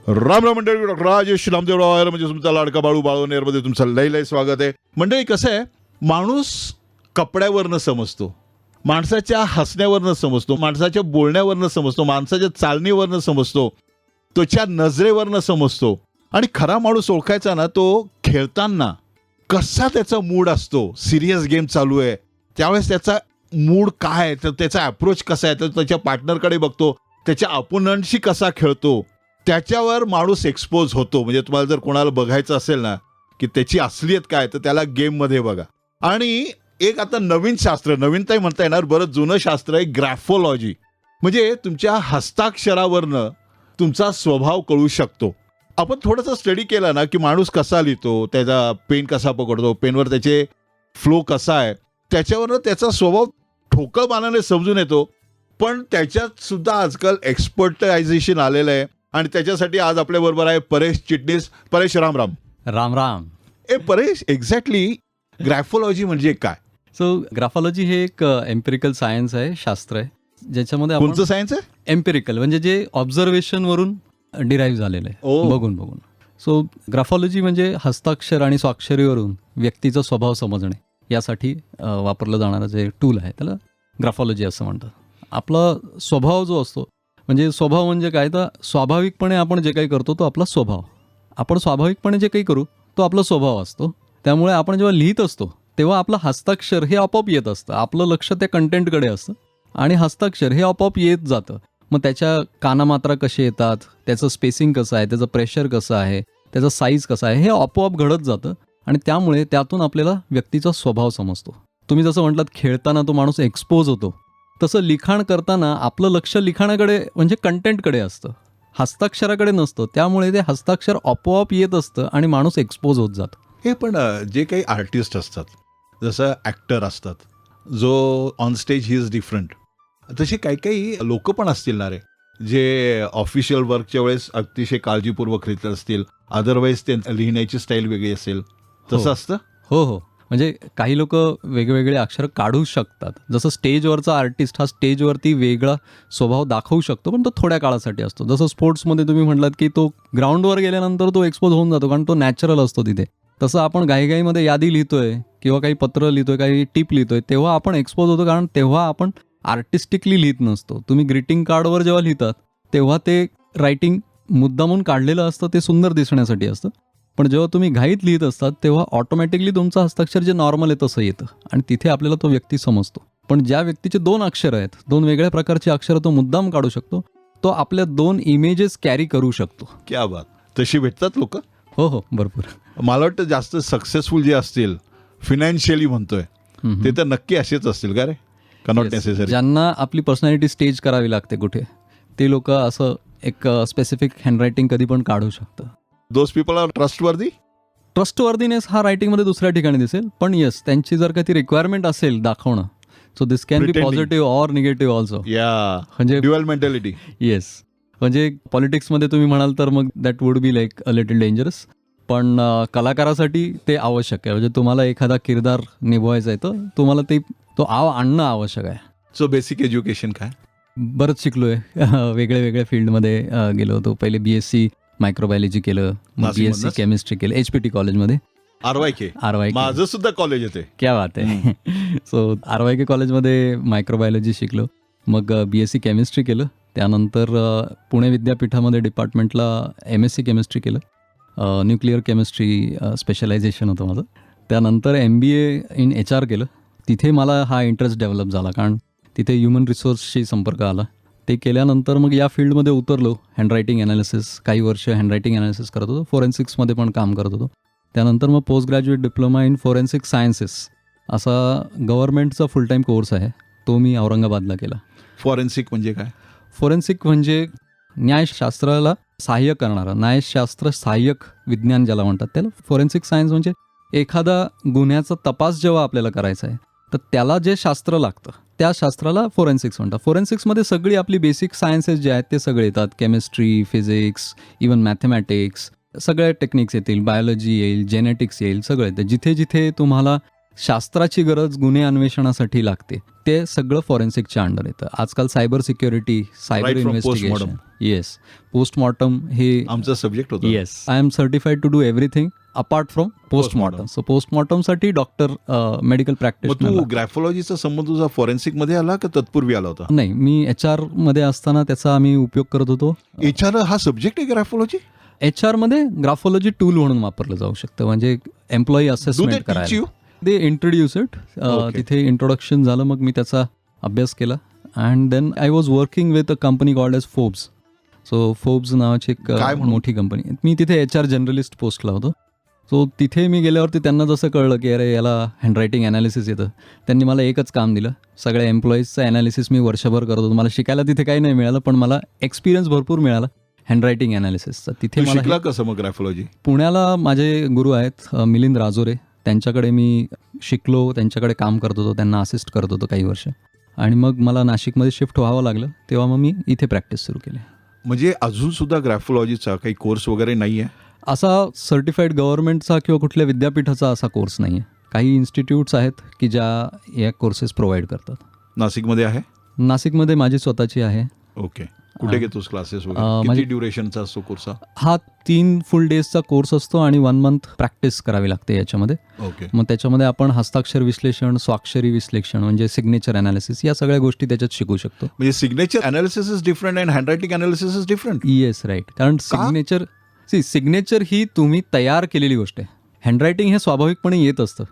राम राम मंडळी, डॉक्टर राजेश रामदेवराव म्हणजे तुमचा लाडका बाळू बाळवणेरमध्ये तुमचं लय स्वागत आहे. मंडळी, कसं आहे, माणूस कपड्यावरनं समजतो, माणसाच्या हसण्यावरनं समजतो, माणसाच्या बोलण्यावरनं समजतो, माणसाच्या चालणीवरनं समजतो, त्याच्या नजरेवरनं समजतो. आणि खरा माणूस ओळखायचा ना, तो खेळताना कसा त्याचा मूड असतो. सिरियस गेम चालू आहे त्यावेळेस त्याचा मूड काय आहे, तर त्याचा अप्रोच कसा आहे, तर त्याच्या पार्टनरकडे बघतो, त्याच्या अपोनंटशी कसा खेळतो, त्याच्यावर माणूस एक्सपोज होतो. म्हणजे तुम्हाला जर कोणाला बघायचं असेल ना की त्याची असलियत काय, तर त्याला गेममध्ये बघा. आणि एक आता नवीन शास्त्र, नवीन नाही म्हणता येणार, बरं जुनं शास्त्र आहे ग्राफोलॉजी. म्हणजे तुमच्या हस्ताक्षरावरनं तुमचा स्वभाव कळू शकतो. आपण थोडंसं स्टडी केला ना की माणूस कसा लिहितो, त्याचा पेन कसा पकडतो, पेनवर त्याचे फ्लो कसा आहे, त्याच्यावरनं त्याचा स्वभाव ठोकळमानाने समजून येतो. पण त्याच्यात सुद्धा आजकाल एक्सपर्टायझेशन आलेलं आहे. आणि त्याच्यासाठी आज आपल्या बरोबर आहे परेश चिटणीस. परेश, राम राम. राम राम. परेश, एक्झॅक्टली ग्राफोलॉजी म्हणजे काय? सो ग्राफोलॉजी हे एक एम्पिरिकल सायन्स आहे, शास्त्र आहे, ज्याच्यामध्ये कोणतं सायन्स आहे? एम्पिरिकल म्हणजे जे ऑब्झर्वेशनवरून डिराईव्ह झालेलं आहे, बघून. सो ग्राफोलॉजी म्हणजे हस्ताक्षर आणि स्वाक्षरीवरून व्यक्तीचा स्वभाव समजणे यासाठी वापरलं जाणारं जे टूल आहे त्याला ग्राफोलॉजी असं म्हणतात. आपला स्वभाव जो असतो, म्हणजे स्वभाव म्हणजे काय, तर स्वाभाविकपणे आपण जे काही करतो तो आपला स्वभाव. आपण स्वाभाविकपणे जे काही करू तो आपला स्वभाव असतो. त्यामुळे आपण जेव्हा लिहित असतो तेव्हा आपलं हस्ताक्षर हे आपोआप येत असतं. आपलं लक्ष त्या कंटेंटकडे असतं आणि हस्ताक्षर हे आपोआप येत जातं. मग त्याच्या कानामात्रा कसे येतात, त्याचं स्पेसिंग कसं आहे, त्याचं प्रेशर कसं आहे, त्याचा साईज कसा आहे, हे आपोआप घडत जातं. आणि त्यामुळे त्यातून आपल्याला व्यक्तीचा स्वभाव समजतो. तुम्ही जसं म्हटलात खेळताना तो माणूस एक्सपोज होतो, तसं लिखाण करताना आपलं लक्ष लिखाणाकडे म्हणजे कंटेंटकडे असतं, हस्ताक्षराकडे नसतं. त्यामुळे ते हस्ताक्षर आपोआप येत असतं आणि माणूस एक्सपोज होत जातो. हे पण जे काही आर्टिस्ट असतात, जसं ॲक्टर असतात, जो on stage he is different, तसे काही काही लोक पण असतील ना रे, जे ऑफिशियल वर्कच्या वेळेस अतिशय काळजीपूर्वक लिहित असतील, अदरवाईज ते लिहिण्याची स्टाईल वेगळी असेल, तसं असतं? हो. म्हणजे काही लोक वेगवेगळे अक्षर काढू शकतात. जसं स्टेजवरचा आर्टिस्ट हा स्टेजवरती वेगळा स्वभाव दाखवू शकतो, पण तो थोड्या काळासाठी असतो. जसं स्पोर्ट्समध्ये तुम्ही म्हटलात की तो ग्राउंडवर गेल्यानंतर तो एक्सपोज होऊन जातो, कारण तो नॅचरल असतो तिथे. तसं आपण घाईघाईमध्ये यादी लिहितोय किंवा काही पत्र लिहितोय, काही टिप लिहितोय, तेव्हा आपण एक्सपोज होतो, कारण तेव्हा आपण आर्टिस्टिकली लिहित नसतो. तुम्ही ग्रीटिंग कार्डवर जेव्हा लिहितात तेव्हा ते रायटिंग मुद्दामून काढलेलं असतं, ते सुंदर दिसण्यासाठी असतं. पण जेव्हा तुम्ही घाईत लिहित असतात तेव्हा ऑटोमॅटिकली तुमचं हस्ताक्षर जे नॉर्मल आहे तसं येतं आणि तिथे आपल्याला तो व्यक्ती समजतो. पण ज्या व्यक्तीचे 2 अक्षर आहेत, 2 वेगळ्या प्रकारचे अक्षर तो मुद्दाम काढू शकतो, तो आपल्या 2 इमेजेस कॅरी करू शकतो. क्या बात. तशी भेटतात लोक? हो, भरपूर. मला वाटतं जास्त सक्सेसफुल जे असतील फिनान्शियली म्हणतोय, ते तर नक्की असेच असतील का रे? Not necessary. ज्यांना आपली पर्सनॅलिटी स्टेज करावी लागते कुठे, ते लोक असं एक स्पेसिफिक हँडरायटिंग कधी पण काढू शकतं. Those people are trustworthy? Trustworthiness हा रायटिंगमध्ये दुसऱ्या ठिकाणी दिसेल, पण येस, त्यांची जर का ती रिक्वायरमेंट असेल दाखवणं, so this can be positive or negative also. म्हणजे ड्युअल मेंटॅलिटी. येस. म्हणजे पॉलिटिक्समध्ये तुम्ही म्हणाल तर मग that would be like a little dangerous. पण कलाकारासाठी ते आवश्यक आहे. म्हणजे तुम्हाला एखादा किरदार निभवायचा आहे तर तुम्हाला तो आणणं आवश्यक आहे. सो बेसिक एज्युकेशन काय? बरंच शिकलोय. वेगळ्या फील्डमध्ये गेलो होतो. पहिले BSc मायक्रोबायोलॉजी केलं, मग BSc केमिस्ट्री केलं HPT कॉलेजमध्ये. RYK माझं सुद्धा कॉलेज होते. क्या बात आहे. सो RYK कॉलेजमध्ये मायक्रोबायोलॉजी शिकलो, मग BSc केमिस्ट्री केलं. त्यानंतर पुणे विद्यापीठामध्ये डिपार्टमेंटला MSc केमिस्ट्री केलं. न्यूक्लिअर केमिस्ट्री स्पेशलायझेशन होतं माझं. त्यानंतर MBA इन HR केलं. तिथे मला हा इंटरेस्ट डेव्हलप झाला, कारण तिथे ह्युमन रिसोर्सशी संपर्क आला. ते केल्यानंतर मग या फील्डमध्ये उतरलो. हँडरायटिंग ॲनालिसिस, काही वर्ष हँडरायटिंग ॲनालिसिस करत होतो. फोरेन्सिक्समध्ये पण काम करत होतो. त्यानंतर मग post graduate diploma in forensic sciences असा गव्हर्नमेंटचा फुल टाईम कोर्स आहे, तो मी औरंगाबादला केला. फॉरेन्सिक म्हणजे काय? फॉरेन्सिक म्हणजे न्यायशास्त्राला सहाय्य करणारा, न्यायशास्त्र सहाय्यक विज्ञान ज्याला म्हणतात त्याला फॉरेन्सिक सायन्स. म्हणजे एखादा गुन्ह्याचा तपास जेव्हा आपल्याला करायचा आहे तर त्याला जे शास्त्र लागतं त्या शास्त्राला फॉरेन्सिक्स म्हणतात. फॉरेन्सिक्समध्ये सगळी आपली बेसिक सायन्सेस जे आहेत ते सगळे येतात. केमिस्ट्री, फिजिक्स, इवन मॅथमॅटिक्स, सगळ्या टेक्निक्स येतील, बायोलॉजी येईल, जेनेटिक्स येईल, सगळं येतं. जिथे जिथे तुम्हाला शास्त्राची गरज गुन्हे अन्वेषणासाठी लागते ते सगळं फॉरेन्सिकच्या अंडर येतं. आजकाल cyber security, cyber investigation, yes. Postmortem हे आमचा सब्जेक्ट होता. Yes, I am certified to do everything apart from postmortem. So पोस्टमॉर्टमसाठी डॉक्टर मेडिकल मग प्रॅक्टिस. तू ग्रॅफोलॉजीचा संबंध तुझा फॉरेन्सिक मध्ये आला का तत्पूर्वी आला होता? नाही, मी HR मध्ये असताना त्याचा आम्ही उपयोग करत होतो. HR हा सब्जेक्ट आहे ग्रॅफोलॉजी? HR मध्ये ग्राफोलॉजी टूल म्हणून वापरलं जाऊ शकतं, म्हणजे एम्प्लॉई असेसमेंट करायला. They introduce it. तिथे इंट्रोडक्शन झालं, मग मी त्याचा अभ्यास केला and then I was working with a company called as Forbes. So Forbes नावाची एक मोठी कंपनी. मी तिथे HR जनरलिस्ट पोस्टला होतो. सो तिथे मी गेल्यावरती त्यांना जसं कळलं की अरे याला हँडरायटिंग ॲनालिसिस येतं, त्यांनी मला एकच काम दिलं. सगळ्या एम्प्लॉईजचं ॲनालिसिस मी वर्षभर करत होतो. मला शिकायला तिथे काही नाही मिळालं, पण मला एक्सपिरियन्स भरपूर मिळाला हँडरायटिंग ॲनालिसिसचा. तिथे मला शिकला कसं मग ग्रॅफोलॉजी? पुण्याला माझे गुरु आहेत मिलिंद राजोरे, त्यांच्याकडे मी शिकलो, त्यांच्याकडे काम करत होतो, त्यांना असिस्ट करत होतो काही वर्ष. आणि मग मला नाशिकमध्ये शिफ्ट व्हावं लागलं, तेव्हा मग मी इथे प्रॅक्टिस सुरू केली. म्हणजे अजून सुद्धा ग्रॅफोलॉजीचा काही कोर्स वगैरे नाही आहे? असा सर्टिफाईड गव्हर्नमेंटचा किंवा कुठल्या विद्यापीठाचा असा कोर्स नाही आहे. काही इन्स्टिट्यूट्स आहेत की ज्या या कोर्सेस प्रोव्हाइड करतात. नाशिकमध्ये आहे? नाशिकमध्ये माझी स्वतःची आहे. ओके. कुठे घेतोस क्लासेस वगैरे? किती ड्युरेशनचा असतो कोर्स? हा 3 फुल डेजचा कोर्स असतो आणि 1 मंथ प्रॅक्टिस करावी लागते याच्यामध्ये. ओके. मग त्याच्यामध्ये आपण हस्ताक्षर विश्लेषण, स्वाक्षरी विश्लेषण म्हणजे सिग्नेचर अनालिसिस या सगळ्या गोष्टी त्याच्यात शिकू शकतो. म्हणजे signature analysis is different and handwriting analysis is different? Yes, right. कारण सिग्नेचर ही तुम्ही तयार केलेली गोष्ट आहे. हँडरायटिंग हे स्वाभाविकपणे येत असतं,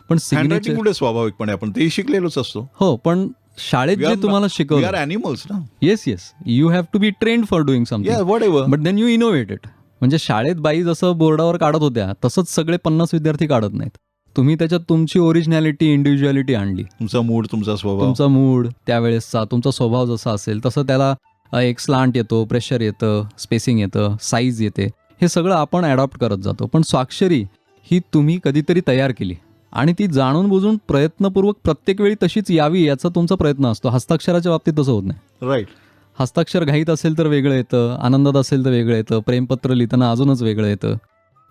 पण हँडरायटिंग कुठे स्वाभाविकपणे आपण ते शिकलेलोच असतो. हो, पण शाळेत जे तुम्हाला शिकवलं. वी आर ॲनिमल्स ना. Yes, you have to be trained for doing something. Whatever. But then you innovate it. म्हणजे शाळेत बाई जसं बोर्डावर काढत होत्या तसंच सगळे 50 विद्यार्थी काढत नाहीत. तुम्ही त्याच्यात तुमची ओरिजिनॅलिटी, इंडिव्हिज्युअलिटी आणली. तुमचा मूड, तुमचा स्वभाव, तुमचा मूड त्यावेळेसचा तुमचा स्वभाव जसा असेल तसं त्याला एक स्लांट येतो, प्रेशर येतं, स्पेसिंग येतं, साईज येते. हे सगळं आपण ॲडॉप्ट करत जातो. पण स्वाक्षरी ही तुम्ही कधीतरी तयार केली आणि ती जाणून बुजून प्रयत्नपूर्वक प्रत्येक वेळी तशीच यावी याचा तुमचा प्रयत्न असतो. हस्ताक्षराच्या बाबतीत तसं होत नाही. राईट. हस्ताक्षर घाईत असेल तर वेगळं येतं, आनंदात असेल तर वेगळं येतं, प्रेमपत्र लिहिताना अजूनच वेगळं येतं.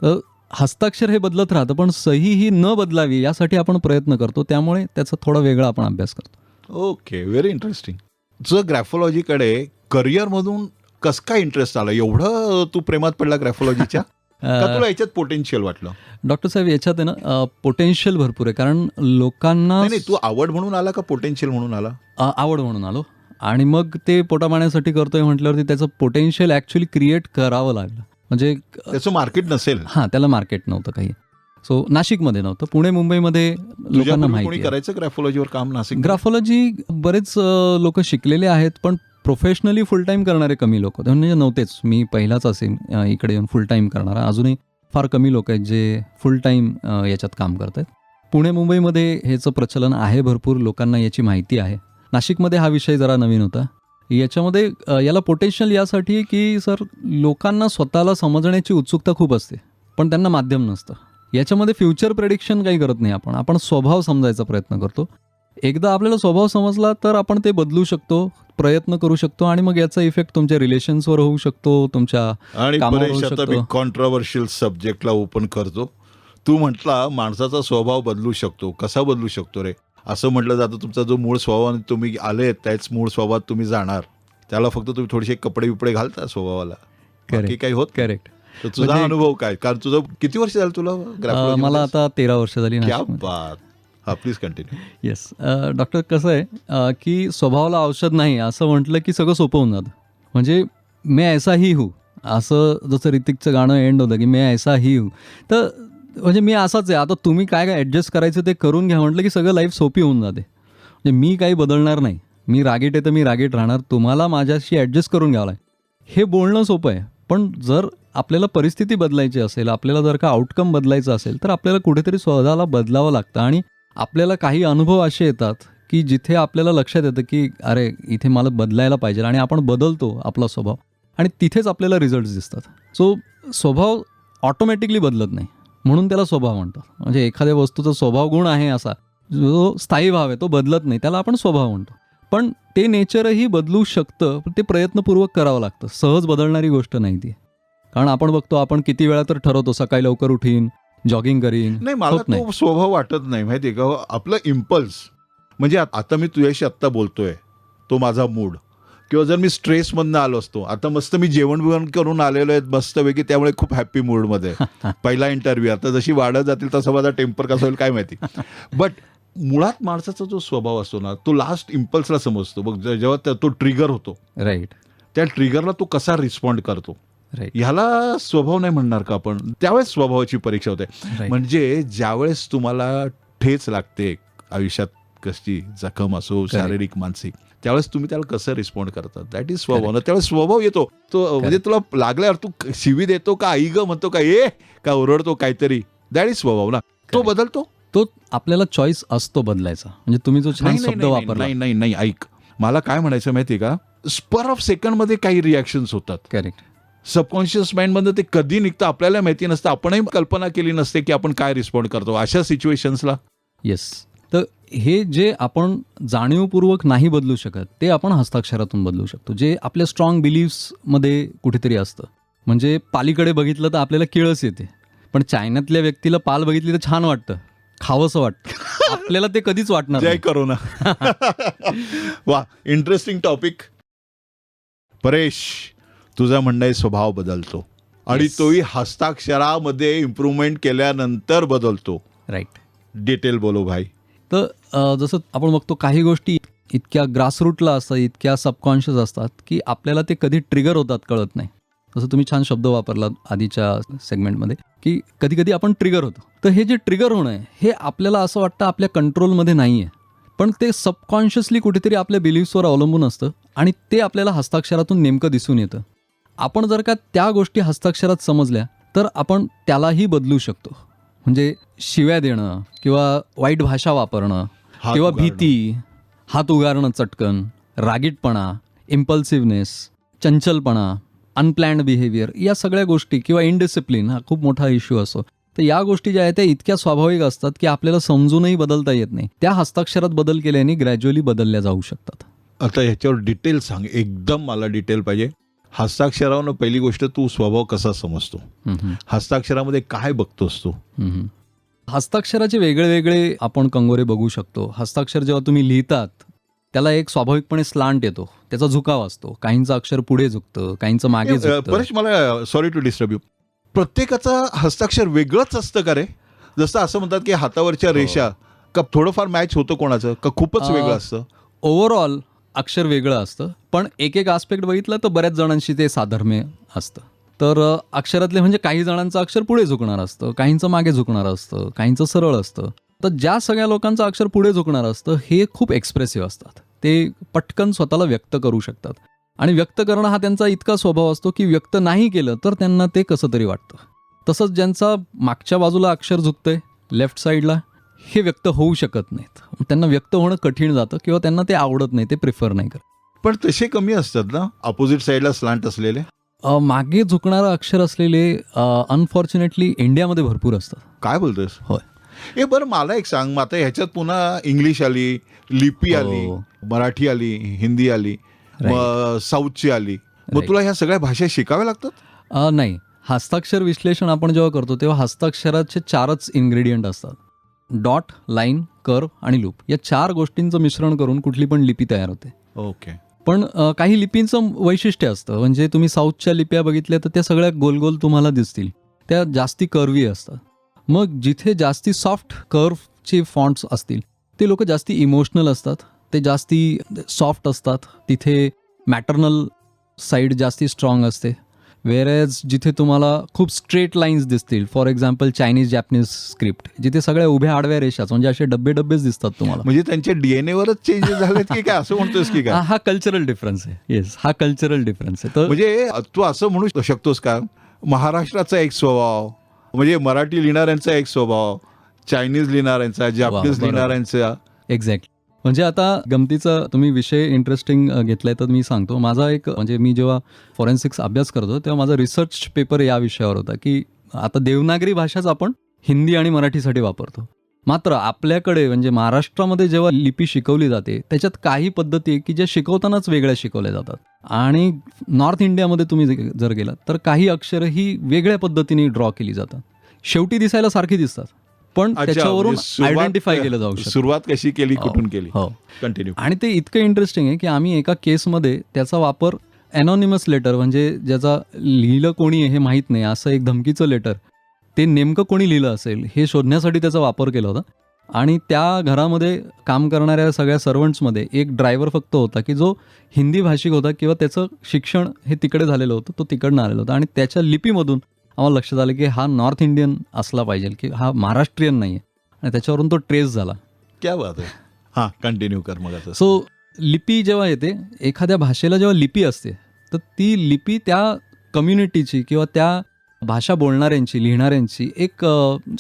तर हस्ताक्षर हे बदलत राहतं, पण सही ही न बदलावी यासाठी आपण प्रयत्न करतो. त्यामुळे त्याचा थोडा वेगळा आपण अभ्यास करतो. Okay, very interesting. तुझं ग्रॅफोलॉजीकडे करिअरमधून कसं काय इंटरेस्ट आला? एवढं तू प्रेमात पडला ग्रॅफोलॉजीच्या? का तुला याच्यात पोटेन्शियल वाटलं? डॉक्टर साहेब, याच्यात आहे ना पोटेन्शियल भरपूर आहे. कारण लोकांना नाही, तू आवड म्हणून आला का पोटेन्शियल म्हणून आला? आवड म्हणून आलो आणि मग ते पोटापाण्यासाठी करतोय म्हटल्यावरती त्याचं पोटेन्शियल ॲक्च्युली क्रिएट करावं लागलं. म्हणजे त्याचं मार्केट नसेल. हां, त्याला मार्केट नव्हतं काही. सो नाशिकमध्ये नव्हतं. पुणे मुंबईमध्ये लोकांना माहिती करायचं ग्रॅफोलॉजीवर काम. नाशिक ग्राफोलॉजी बरेच लोक शिकलेले आहेत, पण प्रोफेशनली फुल टाईम करणारे कमी लोक म्हणजे नव्हतेच. मी पहिलाच असेल इकडे येऊन फुल टाईम करणारा. अजूनही फार कमी लोक आहेत जे फुल टाईम याच्यात काम करत आहेत. पुणे मुंबईमध्ये ह्याचं प्रचलन आहे भरपूर, लोकांना याची माहिती आहे. नाशिकमध्ये हा विषय जरा नवीन होता. याच्यामध्ये याला पोटेन्शियल यासाठी की सर लोकांना स्वतःला समजण्याची उत्सुकता खूप असते, पण त्यांना माध्यम नसतं. याच्यामध्ये फ्युचर प्रेडिक्शन काही करत नाही आपण स्वभाव समजायचा प्रयत्न करतो. एकदा आपल्याला स्वभाव समजला तर आपण ते बदलू शकतो, प्रयत्न करू शकतो आणि मग याचा इफेक्ट तुमच्या रिलेशन्सवर होऊ शकतो, तुमच्या कामावर होऊ शकतो. मी कॉन्ट्रोवर्शियल सब्जेक्टला ओपन करतो. तू म्हटला माणसाचा स्वभाव बदलू शकतो. कसा बदलू शकतो रे? असं म्हटलं जातं तुमचा जो मूळ स्वभाव तुम्ही आले त्याच मूळ स्वभावात तुम्ही जाणार. त्याला फक्त तुम्ही थोडेसे कपडे बिपडे घालता स्वभावाला, बाकी काही होत. करेक्ट. तर तुझा अनुभव काय? कारण तुझं किती वर्ष झालं तुला? मला आता 13 वर्ष झाली. क्या बात. हा, प्लीज कंटिन्यू. येस डॉक्टर, कसं आहे की स्वभावाला औषध नाही असं म्हटलं की सगळं सोपं होऊन जातं. म्हणजे मैं ऐसा ही हूँ, असं जसं ऋतिकचं गाणं एंड होतं की मैं ऐसा ही हूँ. तर म्हणजे मी असाच आहे, आता तुम्ही काय काय ॲडजस्ट करायचं ते करून घ्या म्हटलं की सगळं लाईफ सोपी होऊन जाते. म्हणजे मी काही बदलणार नाही, मी रागीट आहे तर मी रागीट राहणार, तुम्हाला माझ्याशी ॲडजस्ट करून घ्यावं लागेल. हे बोलणं सोपं आहे, पण जर आपल्याला परिस्थिती बदलायची असेल, आपल्याला जर का आउटकम बदलायचं असेल तर आपल्याला कुठेतरी स्वतःला बदलावं लागतं. आणि आपल्याला काही अनुभव असे येतात की जिथे आपल्याला लक्षात येतं की अरे इथे मला बदलायला पाहिजे आणि आपण बदलतो आपला स्वभाव आणि तिथेच आपल्याला रिझल्ट्स दिसतात. सो स्वभाव ऑटोमॅटिकली बदलत नाही, म्हणून त्याला स्वभाव म्हणतात. म्हणजे एखाद्या वस्तूचा स्वभाव गुण आहे असा जो स्थायी भाव आहे तो बदलत नाही, त्याला आपण स्वभाव म्हणतो. पण ते नेचरही बदलू शकतं, पण ते प्रयत्नपूर्वक करावं लागतं. सहज बदलणारी गोष्ट नाही ती. कारण आपण बघतो, आपण किती वेळा तर ठरवतो सकाळी लवकर उठीन, जॉगिंग करीन. नाही, मला तो स्वभाव वाटत नाही. माहितीये का, आपलं इम्पल्स म्हणजे आता मी तुझ्याशी आत्ता बोलतोय, तो माझा मूड, किंवा जर मी स्ट्रेसमधनं आलो असतो, आता मस्त मी जेवण बिवण करून आलेलो आहे मस्तपैकी, त्यामुळे खूप हॅप्पी मूडमध्ये पहिला इंटरव्ह्यू, आता जशी वाढत जातील तसं माझा टेम्पर कसं होईल काय माहिती. बट मुळात माणसाचा जो स्वभाव असतो ना, तो लास्ट इम्पल्सला समजतो बघ, जेव्हा तो ट्रिगर होतो, राईट, त्या ट्रिगरला तो कसा रिस्पॉन्ड करतो, राईट, ह्याला स्वभाव नाही म्हणणार का आपण, त्यावेळेस स्वभावाची परीक्षा होते. Right. म्हणजे ज्यावेळेस तुम्हाला ठेच लागते आयुष्यात, कसली जखम असो शारीरिक मानसिक, त्यावेळेस तुम्ही त्याला कसं रिस्पॉन्ड करतात, दॅट इज स्वभाव ना. त्यावेळेस स्वभाव येतो तो, म्हणजे तुला लागल्यावर तू शिवी देतो का, आई ग म्हणतो का, ए का ओरडतो काहीतरी, दॅट इज स्वभाव ना. तो बदलतो, तो आपल्याला चॉईस असतो बदलायचा. म्हणजे तुम्ही जो छान शब्द वापरला, नाही नाही नाही, ऐक, मला काय म्हणायचं माहिती का, स्पर ऑफ सेकंड मध्ये काही रिॲक्शन्स होतात. करेक्ट, सबकॉन्शियस माइंडमध्ये ते कधी निघतं आपल्याला माहिती नसतं, आपणही कल्पना केली नसते की आपण काय रिस्पॉन्ड करतो अशा सिच्युएशन्सला. येस. तर हे जे आपण जाणीवपूर्वक नाही बदलू शकत ते आपण हस्ताक्षरातून बदलू शकतो, जे आपल्या स्ट्रॉंग बिलीव्समध्ये कुठेतरी असतं. म्हणजे पालीकडे बघितलं तर आपल्याला किळस येते, पण चायनातल्या व्यक्तीला पाल बघितली तर छान वाटतं, खावंसं वाटतं, आपल्याला ते कधीच वाटणार जय नाही. करोना. वा, इंटरेस्टिंग टॉपिक. परेश, तुझा म्हणणं आहे स्वभाव बदलतो आणि Yes. तोही हस्ताक्षरामध्ये इम्प्रूव्हमेंट केल्यानंतर बदलतो. राईट. डिटेल बोलो भाई. तर जसं आपण बघतो काही गोष्टी इतक्या ग्रासरूटला असतात, इतक्या सबकॉन्शियस असतात की आपल्याला ते कधी ट्रिगर होतात कळत नाही. जसं तुम्ही छान शब्द वापरला आधीच्या सेगमेंटमध्ये की कधी कधी आपण ट्रिगर होतो. तर हे जे ट्रिगर होणं आहे हे आपल्याला असं वाटतं आपल्या कंट्रोलमध्ये नाही आहे, पण ते सबकॉन्शियसली कुठेतरी आपल्या बिलीव्सवर अवलंबून असतं आणि ते आपल्याला हस्ताक्षरातून नेमकं दिसून येतं. आपण जर का त्या गोष्टी हस्ताक्षरात समजल्या तर आपण त्यालाही बदलू शकतो. म्हणजे शिव्या देणं किंवा वाईट भाषा वापरणं हात किंवा उगारणं. भीती, हात उगारणं चटकन, रागीटपणा, इम्पल्सिव्हनेस, चंचलपणा, अनप्लॅन्ड बिहेवियर, या सगळ्या गोष्टी किंवा इनडिसिप्लिन हा खूप मोठा इश्यू असतो. तर या गोष्टी ज्या आहेत त्या इतक्या स्वाभाविक असतात की आपल्याला समजूनही बदलता येत नाही. त्या हस्ताक्षरात बदल केल्याने ग्रॅज्युअली बदलल्या जाऊ शकतात. आता ह्याच्यावर डिटेल सांग, एकदम मला डिटेल पाहिजे. हस्ताक्षरावरनं पहिली गोष्ट, तू स्वभाव कसा समजतो, हस्ताक्षरामध्ये काय बघतोस तू? हस्ताक्षराचे वेगळे वेगळे आपण कंगोरे बघू शकतो. हस्ताक्षर जेव्हा तुम्ही लिहितात त्याला एक स्वाभाविकपणे स्लांट येतो, त्याचा झुकाव असतो. काहींचं अक्षर पुढे झुकतं, काहींचं मागे झुकतं. परेश, मला सॉरी टू डिस्टर्ब यू, प्रत्येकाचं हस्ताक्षर वेगळंच असतं का रे? जसं असं म्हणतात की हातावरच्या रेषा का थोडंफार मॅच होतं कोणाचं, का खूपच वेगळं असतं? ओव्हरऑल अक्षर वेगळं असतं, पण एक एक आस्पेक्ट बघितलं तर बऱ्याच जणांशी ते साधर्म्य असतं. तर अक्षरातले म्हणजे काही जणांचं अक्षर पुढे झुकणार असतं, काहींचं मागे झुकणार असतं, काहींचं सरळ असतं. तर ज्या सगळ्या लोकांचं अक्षर पुढे झुकणार असतं हे खूप एक्सप्रेसिव्ह असतात. ते पटकन स्वतःला व्यक्त करू शकतात आणि व्यक्त करणं हा त्यांचा इतका स्वभाव असतो की व्यक्त नाही केलं तर त्यांना ते कसं तरी वाटतं. तसंच ज्यांचा मागच्या बाजूला अक्षर झुकतंय लेफ्ट साईडला, हे व्यक्त होऊ शकत नाहीत. त्यांना व्यक्त होणं कठीण जातं किंवा त्यांना ते आवडत नाही, ते प्रिफर नाही करत. पण तसे कमी असतात ना अपोजिट साईडला स्लांट असलेले? मागे झुकणारं अक्षर असलेले अनफॉर्च्युनेटली इंडियामध्ये भरपूर असतात. काय बोलतोस? होय. हे बरं, मला एक सांग, मग आता ह्याच्यात पुन्हा इंग्लिश आली, लिपी आली, मराठी आली, हिंदी आली, मग साऊथची आली, मग तुला ह्या सगळ्या भाषा शिकाव्या लागतात? नाही, हस्ताक्षर विश्लेषण आपण जेव्हा करतो तेव्हा हस्ताक्षराचे 4च इन्ग्रेडियंट असतात: डॉट, लाईन, कर्व आणि लूप. या 4 गोष्टींचं मिश्रण करून कुठली पण लिपी तयार होते. ओके. पण काही लिपींचं वैशिष्ट्य असतं. म्हणजे तुम्ही साऊथच्या लिप्या बघितल्या तर त्या सगळ्या गोल गोल तुम्हाला दिसतील, त्या जास्ती कर्वी असतात. मग जिथे जास्ती सॉफ्ट कर्वचे फॉन्ट्स असतील ते लोक जास्ती इमोशनल असतात, ते जास्ती सॉफ्ट असतात, तिथे मॅटर्नल साईड जास्ती स्ट्रॉंग असते. वेरेज जिथे तुम्हाला खूप स्ट्रेट लाईन्स दिसतील, for example Chinese Japanese script, जिथे सगळ्या उभ्या आडव्या रेषाच म्हणजे असे डब्बे डब्बेच दिसतात तुम्हाला. म्हणजे त्यांच्या डीएनए वरच चेंजेस झालेत की काय, असं म्हणतोस की काय? हा कल्चरल डिफरन्स आहे. येस, हा कल्चरल डिफरन्स आहे. तर म्हणजे तू असं म्हणू शकतोस का, महाराष्ट्राचा एक स्वभाव म्हणजे मराठी लिहिणाऱ्यांचा एक स्वभाव, चायनीज लिहिणाऱ्यांचा, जॅपनीज बरोबर. लिहिणाऱ्यांचा? एक्झॅक्टली. म्हणजे आता गमतीचा तुम्ही विषय इंटरेस्टिंग घेतलाय तर मी सांगतो. माझा एक म्हणजे मी जेव्हा फॉरेन्सिक्स अभ्यास करतो तेव्हा माझा रिसर्च पेपर या विषयावर होता की आता देवनागरी भाषाच आपण हिंदी आणि मराठीसाठी वापरतो. मात्र आपल्याकडे म्हणजे महाराष्ट्रामध्ये जेव्हा लिपी शिकवली जाते त्याच्यात काही पद्धती आहे की ज्या शिकवतानाच वेगळ्या शिकवल्या जातात. आणि नॉर्थ इंडियामध्ये तुम्ही जर गेलात तर काही अक्षरं ही वेगळ्या पद्धतीने ड्रॉ केली जातात. शेवटी दिसायला सारखी दिसतात पण अच्छा, त्याच्यावरून म्हणजे सुरुवात- आयडेंटिफाय केलं जाऊ शकतं. सुरुवात कशी केली, कुठून केली? हो. कंटिन्यू. आणि ते इतकं इंटरेस्टिंग आहे की आम्ही एका केसमध्ये त्याचा वापर अनॉनिमस लेटर, म्हणजे ज्याचा लिहिलं कोणी आहे हे माहीत नाही असं एक धमकीचं लेटर, ते नेमकं कोणी लिहिलं असेल हे शोधण्यासाठी त्याचा वापर केला होता. आणि त्या घरामध्ये काम करणाऱ्या सगळ्या सर्वंट्समध्ये एक ड्रायव्हर फक्त होता की जो हिंदी भाषिक होता किंवा त्याचं शिक्षण हे तिकडे झालेलं होतं, तो तिकडनं आलेला होता. आणि त्याच्या लिपीमधून आम्हाला लक्षात आलं की हा नॉर्थ इंडियन असला पाहिजे, की हा महाराष्ट्रीयन नाही आहे. आणि त्याच्यावरून तो ट्रेस झाला. क्या बात आहे. हां, कंटिन्यू कर मग आता. सो लिपी जेव्हा येते, एखाद्या भाषेला जेव्हा लिपी असते तर ती लिपी त्या कम्युनिटीची किंवा त्या भाषा बोलणाऱ्यांची, लिहिणाऱ्यांची एक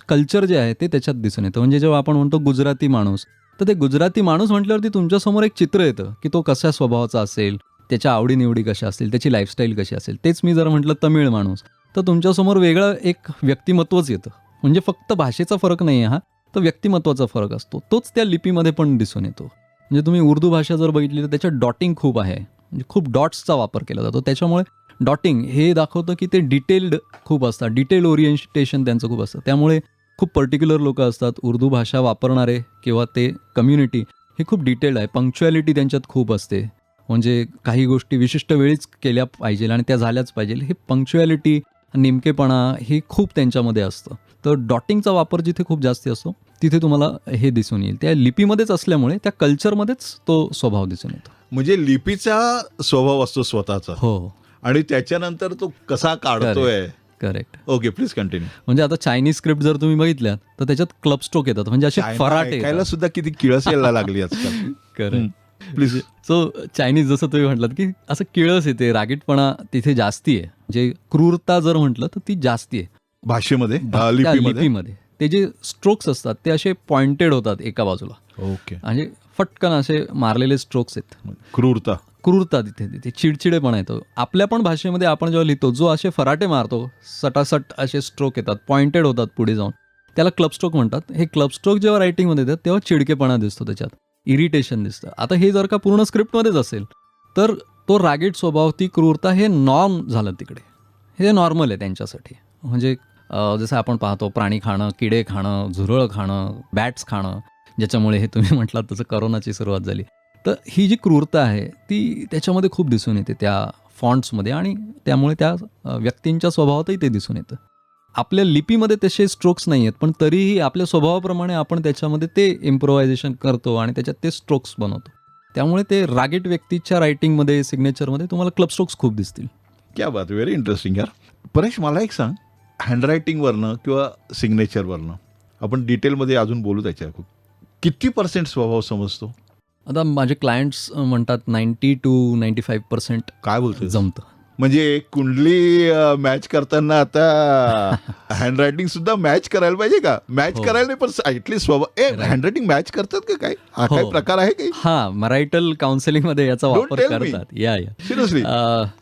कल्चर जे आहे ते त्याच्यात दिसून येतं. म्हणजे जेव्हा आपण म्हणतो गुजराती माणूस, तर ते गुजराती माणूस म्हटल्यावरती तुमच्यासमोर एक चित्र येतं की तो कशा स्वभावाचा असेल, त्याच्या आवडीनिवडी कशा असतील, त्याची लाईफस्टाईल कशी असेल. तेच मी जर म्हटलं तमिळ माणूस, तर तुमच्यासमोर वेगळं एक व्यक्तिमत्वच येतं. म्हणजे फक्त भाषेचा फरक नाही आहे हा, तर व्यक्तिमत्वाचा फरक असतो. तोच त्या लिपीमध्ये पण दिसून येतो. म्हणजे तुम्ही उर्दू भाषा जर बघितली तर त्याच्यात डॉटिंग खूप आहे, म्हणजे खूप डॉट्सचा वापर केला जातो. त्याच्यामुळे डॉटिंग हे दाखवतं की ते डिटेल्ड खूप असतात, डिटेल ओरिएंटेशन त्यांचं खूप असतं. त्यामुळे खूप पर्टिक्युलर लोक असतात उर्दू भाषा वापरणारे किंवा ते कम्युनिटी, हे खूप डिटेल्ड आहे. पंक्च्युअलिटी त्यांच्यात खूप असते, म्हणजे काही गोष्टी विशिष्ट वेळीच केल्या पाहिजे आणि त्या झाल्याच पाहिजे. हे पंक्च्युअलिटी, नेमकेपणा हे खूप त्यांच्यामध्ये असतं. तर डॉटिंगचा वापर जिथे खूप जास्ती असतो तिथे तुम्हाला हे दिसून येईल. त्या लिपीमध्येच असल्यामुळे त्या कल्चरमध्येच तो स्वभाव दिसून येतो. म्हणजे लिपीचा स्वभाव असतो स्वतःचा, हो, आणि त्याच्यानंतर तो कसा काढतोय. करेक्ट. Okay, please continue. म्हणजे आता चायनीज स्क्रिप्ट जर तुम्ही बघितल्यात तर त्याच्यात क्लब स्ट्रोक येतात, म्हणजे असे फराटे ऐकायला सुद्धा किती किळस यायला लागली आजकाल. करेक्ट. प्लीज. सो चायनीज जसं तुम्ही म्हटलात की असं किळस येते, रागीटपणा तिथे जास्ती आहे. म्हणजे क्रूरता जर म्हटलं तर ती जास्ती आहे भाषेमध्ये, त्या लिपीमध्ये. लिपीमध्ये. ते जे स्ट्रोक्स असतात ते असे पॉइंटेड होतात एका बाजूला, ओके. म्हणजे फटकन असे मारलेले स्ट्रोक्स आहेत. क्रूरता. क्रूरता तिथे चिडचिडेपणा येतो. आपल्या पण भाषेमध्ये आपण जेव्हा लिहितो, जो असे फराटे मारतो, सटासट असे स्ट्रोक येतात, पॉइंटेड होतात पुढे जाऊन, त्याला क्लब स्ट्रोक म्हणतात. हे क्लब स्ट्रोक जेव्हा रायटिंगमध्ये येतात तेव्हा चिडकेपणा दिसतो, त्याच्यात इरिटेशन दिसतं. आता हे जर का पूर्ण स्क्रिप्टमध्येच असेल तर तो रागीट स्वभाव, ती क्रूरता हे नॉर्म झालं तिकडे, हे नॉर्मल आहे त्यांच्यासाठी. म्हणजे जसं आपण पाहतो प्राणी खाणं, किडे खाणं, झुरळ खाणं, बॅट्स खाणं, ज्याच्यामुळे हे तुम्ही म्हटलात तसं करोनाची सुरुवात झाली. तर ही जी क्रूरता आहे ती त्याच्यामध्ये खूप दिसून येते त्या फॉन्ट्समध्ये, आणि त्यामुळे त्या व्यक्तींच्या स्वभावातही ते दिसून येतं. आपल्या लिपीमध्ये तसे स्ट्रोक्स नाही आहेत, पण तरीही आपल्या स्वभावाप्रमाणे आपण त्याच्यामध्ये ते इम्प्रोव्हायझेशन करतो आणि त्याच्यात ते स्ट्रोक्स बनवतो. त्यामुळे ते रागीट व्यक्तीच्या रायटिंगमध्ये, सिग्नेचरमध्ये तुम्हाला क्लब स्ट्रोक्स खूप दिसतील. क्या बात, व्हेरी इंटरेस्टिंग यार. परेश, मला एक सांग, हँडरायटिंगवरनं किंवा सिग्नेचरवरनं आपण डिटेलमध्ये अजून बोलू त्याच्या, किती % स्वभाव समजतो? आता माझे क्लायंट्स म्हणतात 90 to 95% काय बोलतो जमतं. म्हणजे कुंडली मॅच करताना आता हँडरायटिंग सुद्धा मॅच करायला पाहिजे का? मॅच हो. करायला नाही, पण ॲटलीस्ट स्वभाव हँडरायटिंग मॅच करतात का? काय हा काय हो. प्रकार आहे काही? हा, मरायटल काउन्सिलिंग मध्ये याचा Don't वापर tell me. करतात. या सिरियसली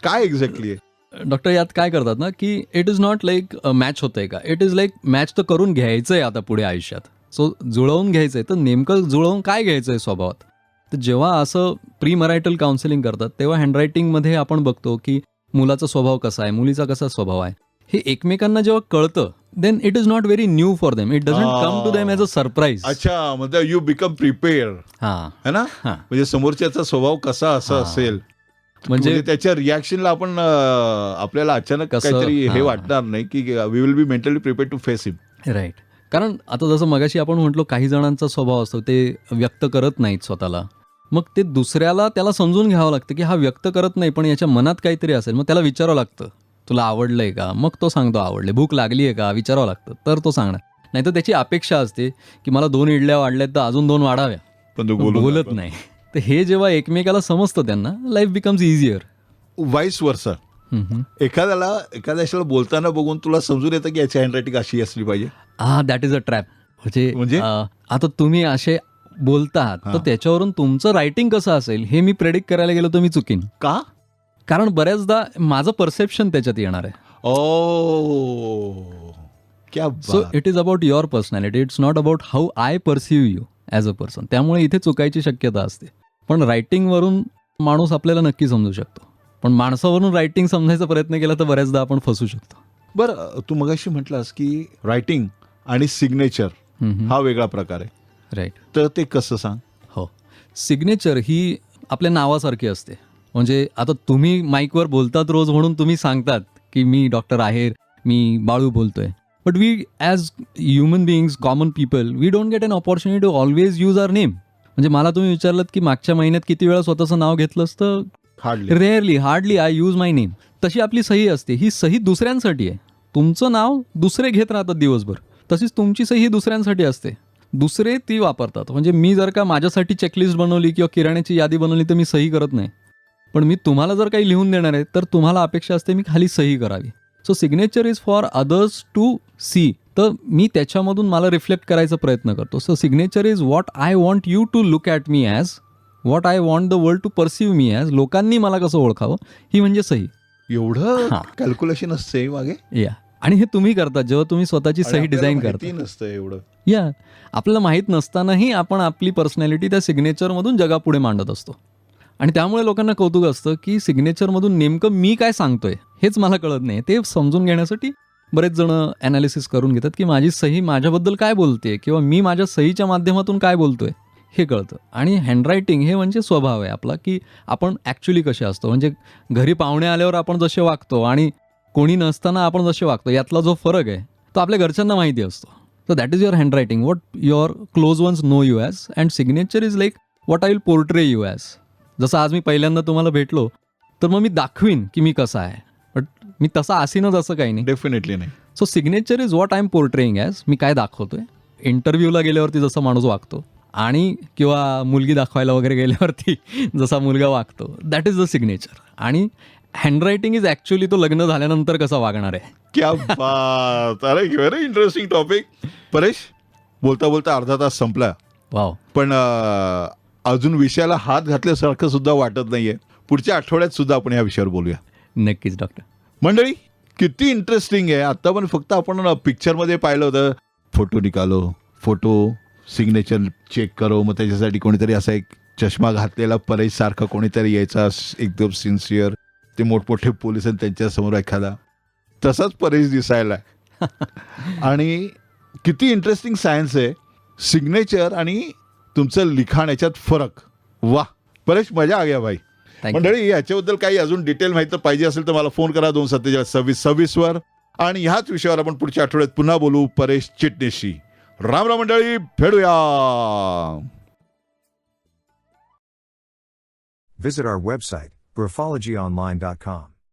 काय एक्झॅक्टली आहे? डॉक्टर यात काय करतात ना, की it is not like match होतंय का, इट इज लाईक मॅच तर करून घ्यायचंय आता पुढे आयुष्यात. सो जुळवून घ्यायचंय, तर नेमकं जुळवून काय घ्यायचंय स्वभावात. तर जेव्हा असं प्री मरायटल काउन्सिलिंग करतात तेव्हा हँडरायटिंगमध्ये आपण बघतो की मुलाचा स्वभाव कसा आहे, मुलीचा कसा स्वभाव आहे, हे एकमेकांना जेव्हा कळतं, then it is not very new for them, it doesn't come to them as a surprise. अच्छा, म्हणजे यू बिकम प्रिपेअर हां, है ना? हां. म्हणजे समोरच्याचा स्वभाव कसा असा हां. असेल, म्हणजे म्हणजे त्याच्या रिॲक्शनला आपण आपल्याला अचानक कसं- काहीतरी हे हां. वाटणार नाही की we will be mentally prepare to face him. Right. कारण आता जसं मगाशी आपण म्हटलो काही जणांचा स्वभाव असतो ते व्यक्त करत नाहीत स्वतःला, मग ते दुसऱ्याला त्याला समजून घ्यावं लागतं की हा व्यक्त करत नाही पण याच्या मनात काहीतरी असेल. मग त्याला विचारावं लागतं तुला आवडलंय का, मग तो सांगतो आवडले. भूक लागली आहे का विचारावं लागतं, तर तो सांगणार. नाही तर त्याची अपेक्षा असते की मला 2 इडल्या वाढल्यात तर अजून 2 वाढाव्या, पण तो बोलत नाही. तर हे जेव्हा एकमेकाला समजतं त्यांना, लाईफ बिकम्स इझियर. वाईस वर्सा. एखाद्याला बोलताना बघून तुला समजून येतं की याची हँडरायटिंग अशी असली पाहिजे. That is a trap. म्हणजे म्हणजे? आता तुम्ही असे बोलतात तर त्याच्यावरून तुमचं रायटिंग कसं असेल हे मी प्रेडिक्ट करायला गेलो तर मी चुकीन. का? कारण बऱ्याचदा माझं परसेप्शन त्याच्यात येणार आहे. क्या so it is about your personality, it's not about how I perceive you as a person. त्यामुळे इथे चुकायची शक्यता असते. पण रायटिंगवरून माणूस आपल्याला नक्की समजू शकतो, पण माणसावरून रायटिंग समजायचा प्रयत्न केला तर बऱ्याचदा आपण फसू शकतो. बरं, तू मगाशी म्हटलास की रायटिंग आणि सिग्नेचर हा वेगळा प्रकार आहे. राईट. तर ते कसं सांग. हो, सिग्नेचर ही आपल्या नावासारखी असते. म्हणजे आता तुम्ही माईकवर बोलतात रोज म्हणून तुम्ही सांगतात की मी डॉक्टर आहेर, मी बाळू बोलतोय. But we as human beings, common people, we don't get an opportunity to always use our name. म्हणजे मला तुम्ही विचारलं की मागच्या महिन्यात किती वेळा स्वतःचं नाव घेतलं असतं, hardly hardly I use my name. तशी आपली सही असते, ही सही दुसऱ्यांसाठी आहे. तुमचं नाव दुसरे घेत राहतात दिवसभर, तशीच तुमची सही ही दुसऱ्यांसाठी असते, दुसरे ती वापरतात. म्हणजे मी जर का माझ्यासाठी चेकलिस्ट बनवली किंवा किराण्याची यादी बनवली तर मी सही करत नाही, पण मी तुम्हाला जर काही लिहून देणार आहे तर तुम्हाला अपेक्षा असते मी खाली सही करावी. So signature is for others to see. तर मी त्याच्यामधून मला रिफ्लेक्ट करायचा प्रयत्न करतो. So signature is what I want you to look at me as, what I want the world to perceive me as. लोकांनी मला कसं ओळखावं ही म्हणजे सही. एवढं कॅल्क्युलेशन असते मागे. या, आणि हे तुम्ही करता जेव्हा तुम्ही स्वतःची सही डिझाईन करता. नसतं एवढं. या, आपल्याला माहीत नसतानाही आपण आपली पर्सनॅलिटी त्या सिग्नेचरमधून जगापुढे मांडत असतो. आणि त्यामुळे लोकांना कौतुक असतं की सिग्नेचरमधून नेमकं मी काय सांगतोय हेच मला कळत नाही. ते समजून घेण्यासाठी बरेच जण ॲनालिसिस करून घेतात की माझी सही माझ्याबद्दल काय बोलते किंवा मी माझ्या सहीच्या माध्यमातून काय बोलतोय हे कळतं. आणि हँडरायटिंग हे म्हणजे स्वभाव आहे आपला, की आपण ॲक्च्युली कसे असतो. म्हणजे घरी पाहुणे आल्यावर आपण जसे वागतो आणि कोणी नसताना आपण जसे वागतो यातला जो फरक आहे तो आपल्या घरच्यांना माहिती असतो. So that is your handwriting, what your close ones know you as. And signature is like what I will portray you as. जसं आज मी पहिल्यांदा तुम्हाला भेटलो तर मग मी दाखवीन की मी कसा आहे, बट मी तसा असीनच असं काही नाही. डेफिनेटली नाही. So signature is what I am portraying as. मी काय दाखवतोय. इंटरव्ह्यूला गेल्यावरती जसा माणूस वागतो आणि किंवा मुलगी दाखवायला वगैरे गेल्यावरती जसा मुलगा वागतो, दॅट इज द सिग्नेचर. आणि हँडरायटिंग इज ॲक्च्युली तो लग्न झाल्यानंतर कसा वागणार आहे. क्या बात. अरे व्हेरी इंटरेस्टिंग टॉपिक. परेश, बोलता बोलता अर्धा तास संपला. वाव. पण अजून विषयाला हात घातल्यासारखं सुद्धा वाटत नाहीये. पुढच्या आठवड्यात सुद्धा आपण या विषयावर बोलूया. नक्कीच डॉक्टर. मंडळी, किती इंटरेस्टिंग आहे. आता पण फक्त आपण पिक्चरमध्ये पाहिलं होतं, फोटो निकालो, फोटो सिग्नेचर चेक करो, मग त्याच्यासाठी कोणीतरी असा एक चष्मा घातलेला परेश सारखा कोणीतरी यायचा, एकदम सिन्सिअर. ते मोठमोठे पोलिस आणि त्यांच्यासमोर एखादा तसाच परेश दिसायला. आणि किती इंटरेस्टिंग सायन्स आहे सिग्नेचर आणि तुमचं लिखाण याच्यात फरक. वा परेश, मजा आ गया भाई. मंडळी, याच्याबद्दल काही अजून डिटेल माहिती पाहिजे असेल तर मला फोन करा 2472626 वर. आणि ह्याच विषयावर आपण पुढच्या आठवड्यात पुन्हा बोलू परेश चिटणीसशी. राम राम मंडळी, भेटूया. Visit our website, graphologyonline.com.